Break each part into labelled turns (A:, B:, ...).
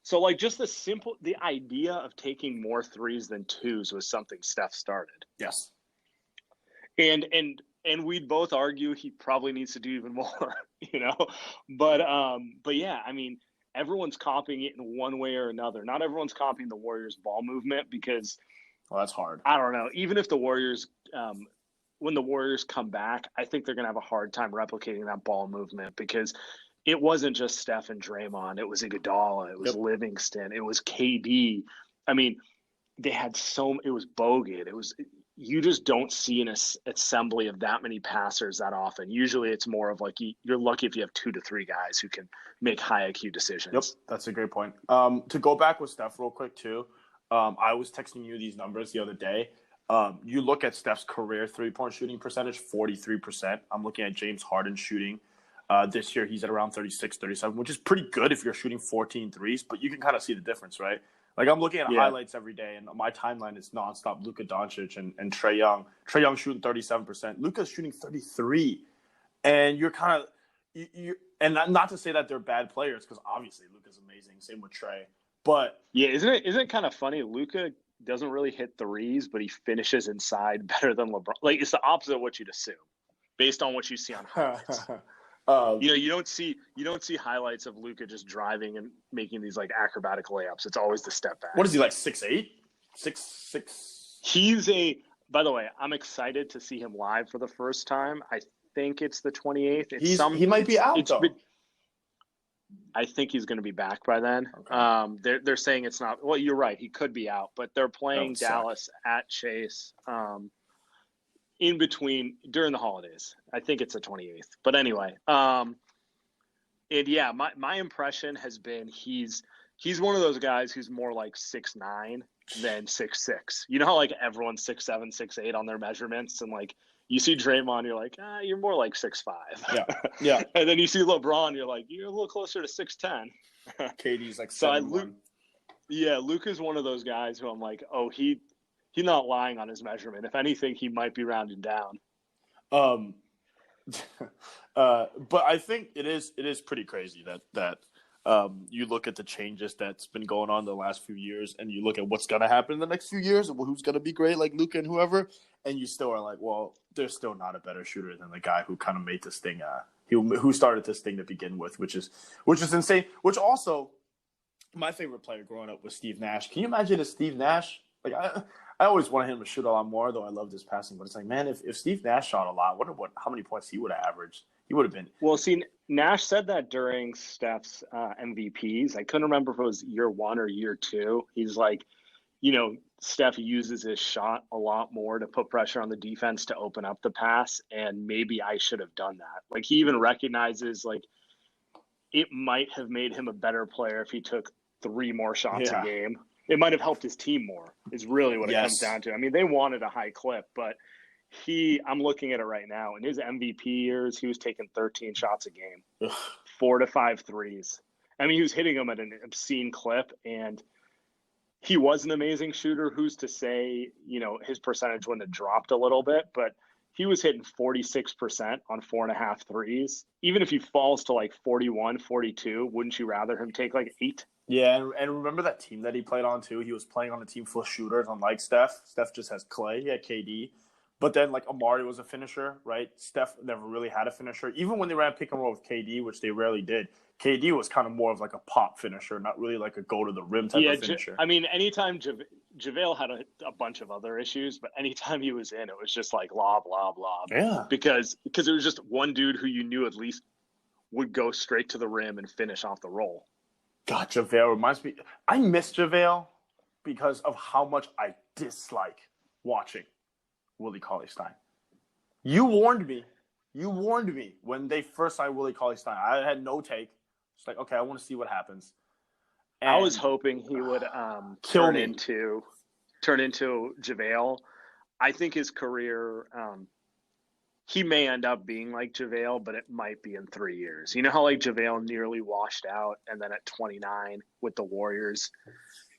A: So like just the idea of taking more threes than twos was something Steph started.
B: Yes.
A: And we'd both argue he probably needs to do even more, you know. But yeah, I mean, everyone's copying it in one way or another. Not everyone's copying the Warriors ball movement because
B: Well, that's hard.
A: I don't know. Even if the Warriors when the Warriors come back, I think they're going to have a hard time replicating that ball movement because it wasn't just Steph and Draymond. It was Iguodala. It was
B: Yep.
A: Livingston. It was KD. I mean, they had it was Bogut. You just don't see an assembly of that many passers that often. Usually it's more of like you're lucky if you have 2 to 3 guys who can make high IQ decisions.
B: Yep, that's a great point. To go back with Steph real quick too, I was texting you these numbers the other day. You look at Steph's career three-point shooting percentage, 43%. I'm looking at James Harden's shooting. This year he's at around 36, 37, which is pretty good if you're shooting 14 threes, but you can kind of see the difference, right? Like I'm looking at highlights every day, and my timeline is nonstop Luka Doncic and Trae Young. Trae Young shooting 37%. Luka's shooting 33%. And you're kind of and not to say that they're bad players, because obviously Luka's amazing. Same with Trae. But
A: yeah, isn't it kind of funny? Luka doesn't really hit threes, but he finishes inside better than LeBron. Like it's the opposite of what you'd assume, based on what you see on highlights. You don't see highlights of Luka just driving and making these like acrobatic layups. It's always the step back.
B: What is he, like 6'8"? 6'6"?
A: By the way, I'm excited to see him live for the first time. I think it's the 28th.
B: He might be out though.
A: I think he's going to be back by then. Okay. They're saying it's not. Well, you're right. He could be out, but they're playing Dallas at Chase in between during the holidays. I think it's the 28th. But anyway, and yeah, my impression has been he's one of those guys who's more like 6'9" than 6'6". You know how like everyone's 6'7", 6'8" on their measurements, and like you see Draymond, you're like, you're more like 6'5".
B: Yeah.
A: And then you see LeBron, you're like, you're a little closer to 6'10".
B: KD's like 7'1".
A: Yeah, Luke is one of those guys who I'm like, oh, he's not lying on his measurement. If anything, he might be rounded down.
B: But I think it is pretty crazy that you look at the changes that's been going on the last few years, and you look at what's going to happen in the next few years, and who's going to be great, like Luka and whoever, and you still are like, well, there's still not a better shooter than the guy who kind of made this thing, who started this thing to begin with, which is insane. Which also, my favorite player growing up was Steve Nash. Can you imagine if Steve Nash, like I always wanted him to shoot a lot more, though I loved his passing, but it's like, man, if Steve Nash shot a lot, I wonder how many points he would have averaged. He would have been.
A: Well, see, Nash said that during Steph's MVPs. I couldn't remember if it was year 1 or year 2. He's like, Steph uses his shot a lot more to put pressure on the defense to open up the pass, and maybe I should have done that. Like he even recognizes like it might have made him a better player if he took 3 more shots a game. It might have helped his team more, is really what it comes down to. I mean, they wanted a high clip, but I'm looking at it right now. In his MVP years, he was taking 13 shots a game, 4 to 5 threes. I mean, he was hitting them at an obscene clip, and he was an amazing shooter. Who's to say, his percentage wouldn't have dropped a little bit, but he was hitting 46% on 4.5 threes. Even if he falls to like 41, 42, wouldn't you rather him take like 8?
B: Yeah, and remember that team that he played on, too? He was playing on a team full of shooters, unlike Steph. Steph just has Clay. He had KD. But then, like, Amari was a finisher, right? Steph never really had a finisher. Even when they ran pick and roll with KD, which they rarely did, KD was kind of more of like a pop finisher, not really like a go-to-the-rim type of finisher.
A: I mean, anytime JaVale had a bunch of other issues, but anytime he was in, it was just like lob, lob, lob.
B: Yeah.
A: Because it was just one dude who you knew at least would go straight to the rim and finish off the roll.
B: God, JaVale reminds me. I miss JaVale because of how much I dislike watching Willie Cauley-Stein. You warned me when they first signed Willie Cauley-Stein. I had no take. It's like, okay, I want to see what happens.
A: And I was hoping he would turn into JaVale. I think his career, he may end up being like JaVale, but it might be in 3 years. You know how like JaVale nearly washed out, and then at 29 with the Warriors,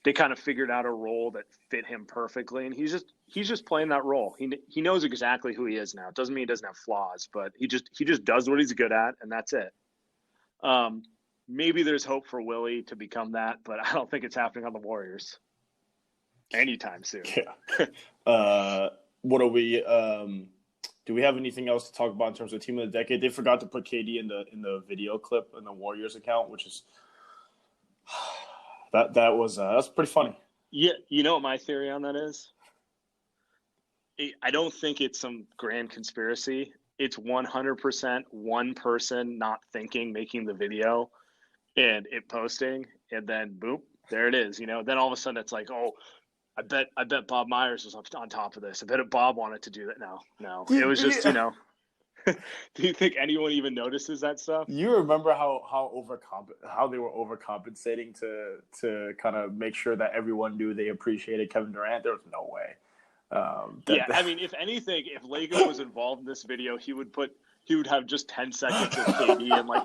A: they kind of figured out a role that fit him perfectly, and he's just playing that role. He knows exactly who he is now. It doesn't mean he doesn't have flaws, but he just does what he's good at, and that's it. maybe there's hope for Willie to become that, but I don't think it's happening on the Warriors anytime soon.
B: Yeah. What are we? Do we have anything else to talk about in terms of team of the decade? They forgot to put KD in the video clip in the Warriors account, which is that's pretty funny.
A: Yeah, you know what my theory on that is? I don't think it's some grand conspiracy. It's 100% one person not thinking, making the video, and it posting, and then boom, there it is. Then all of a sudden it's like, oh, I bet Bob Myers was on top of this. I bet Bob wanted to do that. No, it was just Do you think anyone even notices that stuff?
B: You remember how they were overcompensating to kind of make sure that everyone knew they appreciated Kevin Durant? There was no way.
A: I mean, if anything, if Lego was involved in this video, he would have just 10 seconds of KD and like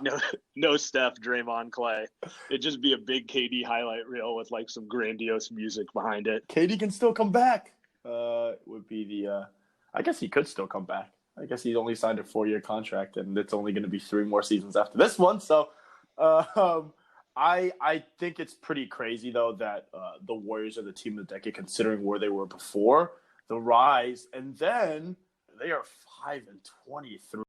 A: no Steph, Draymond, Clay. It'd just be a big KD highlight reel with like some grandiose music behind it.
B: KD can still come back. Would be the. I guess he could still come back. I guess he's only signed a 4-year contract, and it's only going to be 3 more seasons after this one. So, I think it's pretty crazy though that the Warriors are the team of the decade, considering where they were before the rise, and then they are 5-23.